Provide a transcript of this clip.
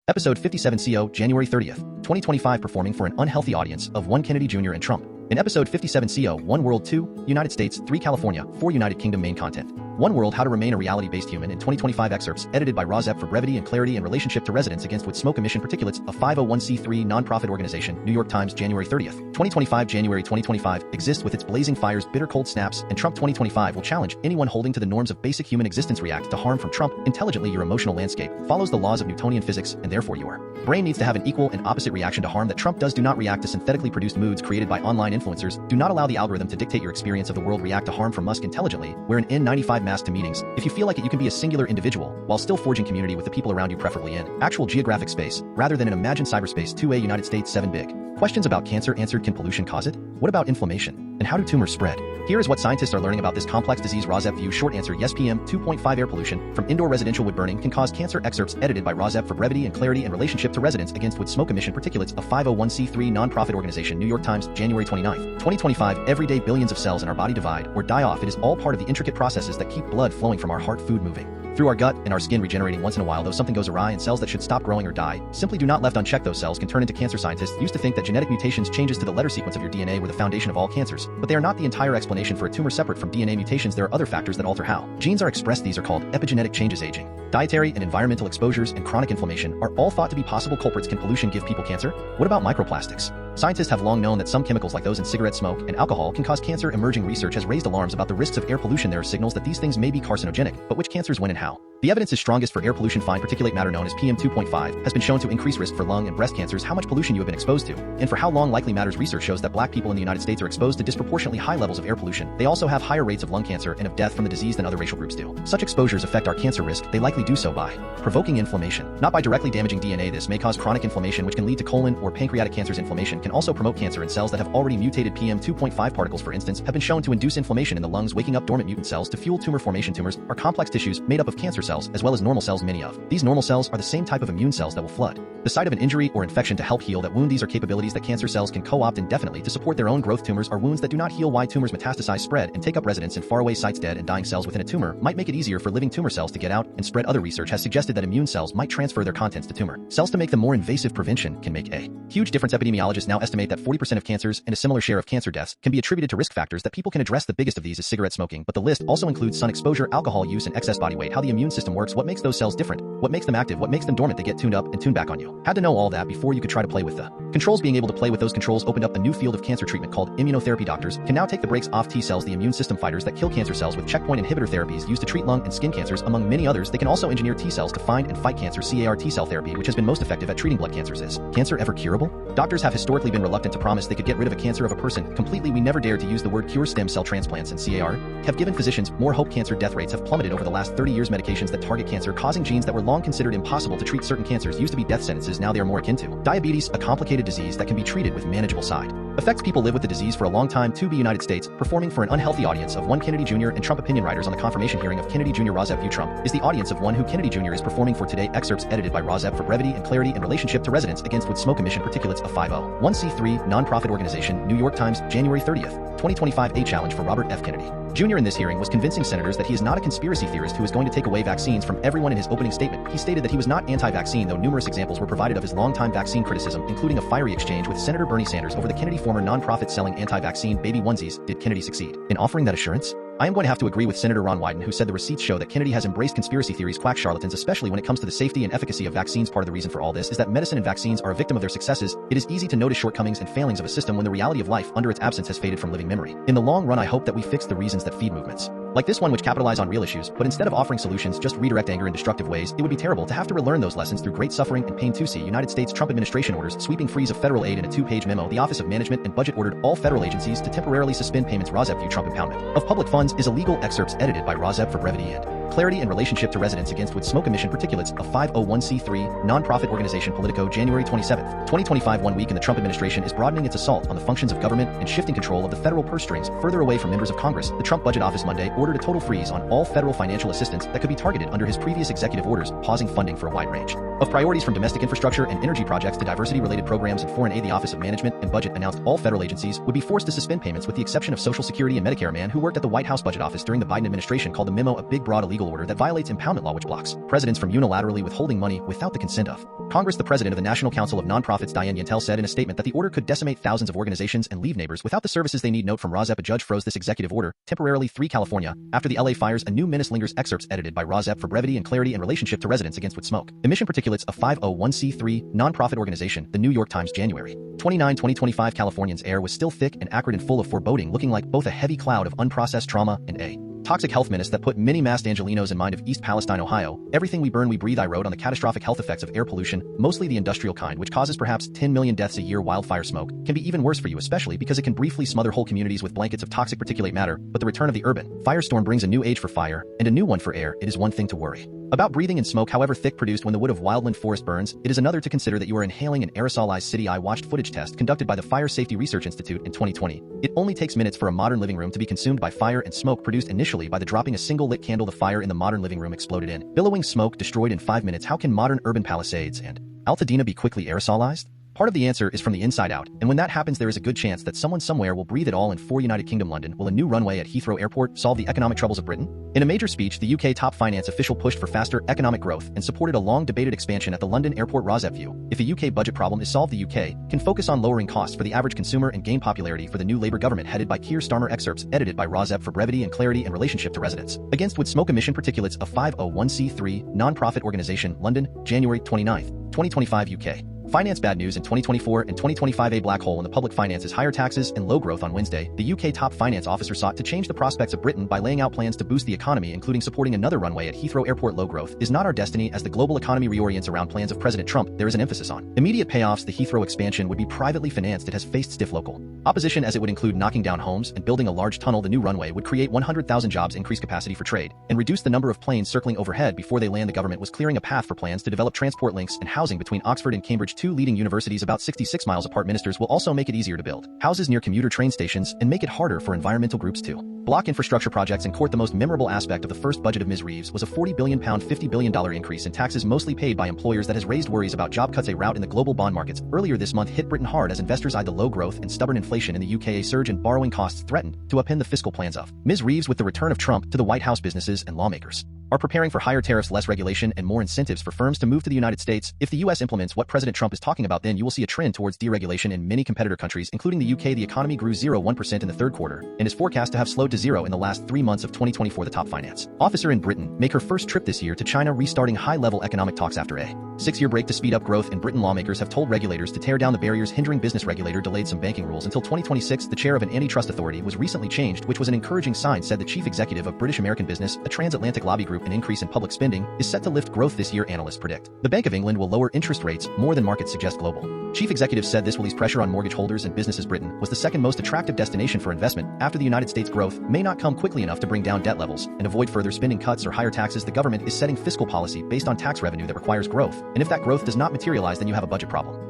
Episode 57 CO, January 30th, 2025, performing for an unhealthy audience of 1 Kennedy Jr. and Trump. In episode 57 CO, 1 World 2, United States, 3 California, 4 United Kingdom main content. 1 World, How to Remain a Reality-Based Human in 2025 excerpts, edited by RAWSEP for brevity and clarity in relationship to residents against with smoke emission particulates, a 501c3 nonprofit organization, New York Times, January 30th, 2025. January 2025 exists with its blazing fires, bitter cold snaps, and Trump 2025 will challenge anyone holding to the norms of basic human existence. React to harm from Trump intelligently. Your emotional landscape follows the laws of Newtonian physics, and therefore your brain needs to have an equal and opposite reaction to harm that Trump does. Do not react to synthetically produced moods created by online influencers. Do not allow the algorithm to dictate your experience of the world. React to harm from Musk intelligently. Wear an N95 mask to meetings. If you feel like it, you can be a singular individual while still forging community with the people around you, preferably in actual geographic space rather than in imagined cyberspace. 2A United States 7 big questions about cancer answered. Can pollution cause it? What about inflammation? And how do tumors spread? Here is what scientists are learning about this complex disease. RAWSEP View. Short answer: Yes PM2.5. Air pollution from indoor residential wood burning can cause cancer. Excerpts edited by RAWSEP for brevity and clarity in relationship to residents against wood smoke emission particulates, a 501c3 nonprofit organization, New York Times, January 29th, 2025. Every day billions of cells in our body divide or die off. It is all part of the intricate processes that keep blood flowing from our heart, food moving through our gut, and our skin regenerating once in a while. Though something goes awry and cells that should stop growing or die simply do not, left unchecked, those cells can turn into cancer. Scientists used to think that genetic mutations, changes to the letter sequence of your DNA, were the foundation of all cancers, but they are not the entire explanation for a tumor. Separate from DNA mutations, there are other factors that alter how genes are expressed. These are called epigenetic changes. Aging, dietary and environmental exposures, and chronic inflammation are all thought to be possible culprits. Can pollution give people cancer? What about microplastics? Scientists have long known that some chemicals, like those in cigarette smoke and alcohol, can cause cancer. Emerging research has raised alarms about the risks of air pollution. There are signals that these things may be carcinogenic, but which cancers, when, and how? The evidence is strongest for air pollution. Fine particulate matter, known as PM2.5, has been shown to increase risk for lung and breast cancers. How much pollution you have been exposed to, and for how long, likely matters. Research shows that black people in the United States are exposed to disproportionately high levels of air pollution. They also have higher rates of lung cancer and of death from the disease than other racial groups do. Such exposures affect our cancer risk. They likely do so by provoking inflammation, not by directly damaging DNA. This may cause chronic inflammation, which can lead to colon or pancreatic cancers. Inflammation can also promote cancer in cells that have already mutated. PM2.5 particles, for instance, have been shown to induce inflammation in the lungs, waking up dormant mutant cells to fuel tumor formation. Tumors are complex tissues made up of cancer cells as well as normal cells. Many of these normal cells are the same type of immune cells that will flood the site of an injury or infection to help heal that wound. These are capabilities that cancer cells can co-opt indefinitely to support their own growth. Tumors are wounds that do not heal. Why tumors metastasize, spread, and take up residence in faraway sites. Dead and dying cells within a tumor might make it easier for living tumor cells to get out and spread. Other research has suggested that immune cells might transfer their contents to tumor cells to make them more invasive. Prevention can make a huge difference. Epidemiologists now estimate that 40% of cancers and a similar share of cancer deaths can be attributed to risk factors that people can address. The biggest of these is cigarette smoking, but the list also includes sun exposure, alcohol use, and excess body weight. How the immune system works, what makes those cells different, what makes them active, what makes them dormant. They get tuned up and tuned back on you. Had to know all that before you could try to play with the controls. Being able to play with those controls opened up a new field of cancer treatment called immunotherapy. Doctors can now take the brakes off T cells, the immune system fighters that kill cancer cells, with checkpoint inhibitor therapies used to treat lung and skin cancers, among many others. They can also engineer T cells to find and fight cancer. CAR T cell therapy, which has been most effective at treating blood cancers. Is cancer ever curable? Doctors have historically been reluctant to promise they could get rid of a cancer of a person completely. We never dared to use the word cure. Stem cell transplants and CAR have given physicians more hope. Cancer death rates have plummeted over the last 30 years. Medications that target cancer-causing genes that were long considered impossible to treat. Certain cancers used to be death sentences, now they are more akin to diabetes, a complicated disease that can be treated with manageable side effects. People live with the disease for a long time. 2B United States, performing for an unhealthy audience of 1 Kennedy Jr. and Trump. Opinion writers on the confirmation hearing of Kennedy Jr. RAWSEP View. Trump is the audience of 1 who Kennedy Jr. is performing for today. Excerpts edited by RAWSEP for brevity and clarity in relationship to residents against wood smoke emission particulates, a 501c3 nonprofit organization, New York Times, January 30th, 2025. A challenge for Robert F. Kennedy Jr. in this hearing was convincing senators that he is not a conspiracy theorist who is going to take away vaccines from everyone. In his opening statement, he stated that he was not anti-vaccine, though numerous examples were provided of his longtime vaccine criticism, including a fiery exchange with Senator Bernie Sanders over the Kennedy former nonprofit selling anti-vaccine baby onesies. Did Kennedy succeed in offering that assurance? I am going to have to agree with Senator Ron Wyden, who said the receipts show that Kennedy has embraced conspiracy theories, quack charlatans, especially when it comes to the safety and efficacy of vaccines. Part of the reason for all this is that medicine and vaccines are a victim of their successes. It is easy to notice shortcomings and failings of a system when the reality of life under its absence has faded from living memory. In the long run, I hope that we fix the reasons that feed movements like this one, which capitalize on real issues, but instead of offering solutions just redirect anger in destructive ways. It would be terrible to have to relearn those lessons through great suffering and pain. 2C United States, Trump administration orders sweeping freeze of federal aid. In a 2-page memo, the Office of Management and Budget ordered all federal agencies to temporarily suspend payments. RAWSEP View. Trump impoundment of public funds is illegal. Excerpts edited by RAWSEP for brevity and clarity in relationship to residents against wood smoke emission particulates, a 501c3 nonprofit organization. Politico, January 27th, 2025. 1 week in the Trump administration is broadening its assault on the functions of government and shifting control of the federal purse strings further away from members of Congress. The Trump Budget Office Monday ordered a total freeze on all federal financial assistance that could be targeted under his previous executive orders, pausing funding for a wide range Of priorities from domestic infrastructure and energy projects to diversity-related programs and foreign aid, the Office of Management and Budget announced all federal agencies would be forced to suspend payments with the exception of Social Security and Medicare. A man who worked at the White House Budget Office during the Biden administration called the memo a big, broad illegal order that violates impoundment law, which blocks presidents from unilaterally withholding money without the consent of Congress. The president of the National Council of Nonprofits, Diane Yantel, said in a statement that the order could decimate thousands of organizations and leave neighbors without the services they need. Note from RAWSEP: a judge froze this executive order temporarily. 3 California. After the LA fires, a new menace lingers. Excerpts edited by RAWSEP for brevity and clarity in relationship to residents against with smoke. Emission Particulates, a 501c3 nonprofit organization. The New York Times, January 29, 2025. California's air was still thick and acrid and full of foreboding, looking like both a heavy cloud of unprocessed trauma and a toxic health menace that put many masked Angelenos in mind of East Palestine, Ohio. Everything we burn, we breathe. I wrote on the catastrophic health effects of air pollution, mostly the industrial kind, which causes perhaps 10 million deaths a year. Wildfire smoke can be even worse for you, especially because it can briefly smother whole communities with blankets of toxic particulate matter. But the return of the urban firestorm brings a new age for fire and a new one for air. It is one thing to worry about breathing in smoke, however thick, produced when the wood of wildland forest burns. It is another to consider that you are inhaling an aerosolized city. I watched footage test conducted by the Fire Safety Research Institute in 2020. It only takes minutes for a modern living room to be consumed by fire and smoke produced initially by the dropping a single lit candle. The fire in the modern living room exploded in billowing smoke, destroyed in 5 minutes. How can modern urban Palisades and Altadena be quickly aerosolized? Part of the answer is from the inside out, and when that happens, there is a good chance that someone somewhere will breathe it all in. For United Kingdom, London, will a new runway at Heathrow Airport solve the economic troubles of Britain? In a major speech, the UK top finance official pushed for faster economic growth and supported a long-debated expansion at the London airport. RAWSEP View: if a UK budget problem is solved, the UK can focus on lowering costs for the average consumer and gain popularity for the new Labour government headed by Keir Starmer. Excerpts edited by RAWSEP for brevity and clarity in relationship to residents against wood smoke. Emission Particulates, a 501c3 non-profit organization. London, January 29, 2025. UK finance bad news in 2024 and 2025. A black hole in the public finances, higher taxes and low growth. On Wednesday, the UK top finance officer sought to change the prospects of Britain by laying out plans to boost the economy, including supporting another runway at Heathrow Airport. Low growth is not our destiny. As the global economy reorients around plans of President Trump, there is an emphasis on immediate payoffs. The Heathrow expansion would be privately financed. It has faced stiff local opposition as it would include knocking down homes and building a large tunnel. The new runway would create 100,000 jobs, increase capacity for trade, and reduce the number of planes circling overhead before they land. The government was clearing a path for plans to develop transport links and housing between Oxford and Cambridge, 2 leading universities about 66 miles apart. Ministers will also make it easier to build houses near commuter train stations and make it harder for environmental groups to block infrastructure projects in court. The most memorable aspect of the first budget of Ms. Reeves was a £40 billion $50 billion increase in taxes mostly paid by employers that has raised worries about job cuts. A rout in the global bond markets earlier this month hit Britain hard as investors eyed the low growth and stubborn inflation in the UK. A surge in borrowing costs threatened to upend the fiscal plans of Ms. Reeves. With the return of Trump to the White House, businesses and lawmakers are preparing for higher tariffs, less regulation, and more incentives for firms to move to the United States. If the US implements what President Trump is talking about, then you will see a trend towards deregulation in many competitor countries, including the UK. The economy grew 0.1% in the third quarter and is forecast to have slowed to 0 in the last 3 months of 2024. The top finance officer in Britain make her first trip this year to China, restarting high-level economic talks after a 6-year break to speed up growth in Britain. Lawmakers have told regulators to tear down the barriers hindering business. Regulator delayed some banking rules until 2026. The chair of an antitrust authority was recently changed, which was an encouraging sign, said the chief executive of British American Business, a transatlantic lobby group. An increase in public spending is set to lift growth this year. Analysts predict the Bank of England will lower interest rates more than markets suggest. Global chief executive said this will ease pressure on mortgage holders and businesses. Britain was the second most attractive destination for investment after the United States. Growth may not come quickly enough to bring down debt levels and avoid further spending cuts or higher taxes. The government is setting fiscal policy based on tax revenue that requires growth, and if that growth does not materialize, then you have a budget problem.